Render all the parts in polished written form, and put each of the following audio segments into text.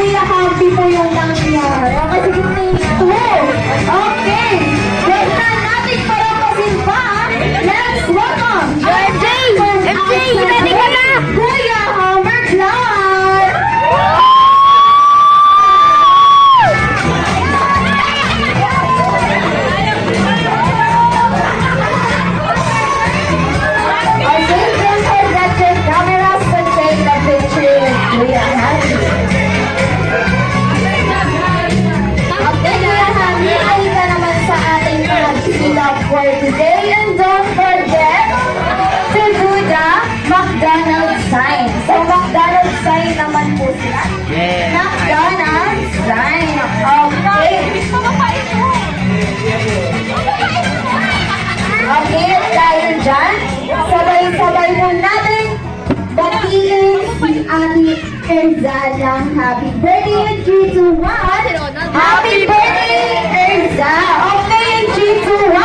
Kuya Happy po yung nangyari. Okay, sige, phase 2. Okay. Wait na natin para pasimpa. Let's welcome. MJ! MJ, ready ka na? Kuya Hammer Clark. Okay, don't forget your cameras to take the picture with Kuya Happy. Okay, Kuya Happy, halika naman sa ating pag-silap for today. And don't forget to do the McDonald's sign. So, McDonald's sign naman po sila. McDonald's sign. Okay. Okay, at dahil dyan, sabay-sabay po natin batiin si Ate Erza ng happy birthday in 3, 2, 1. Happy birthday, Erza! Okay, in 3, 2, 1.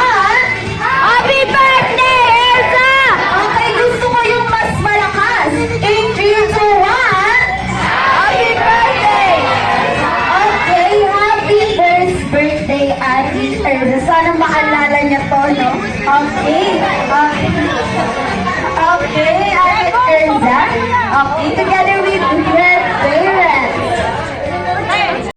Happy birthday, Elsa! Okay, gusto ko yung mas malakas. In 3, 2, 1. Happy birthday! Okay, happy first birthday, Ate Erza. Sana maalala niya to, no? Okay. Okay, Ate Erza. Okay, together with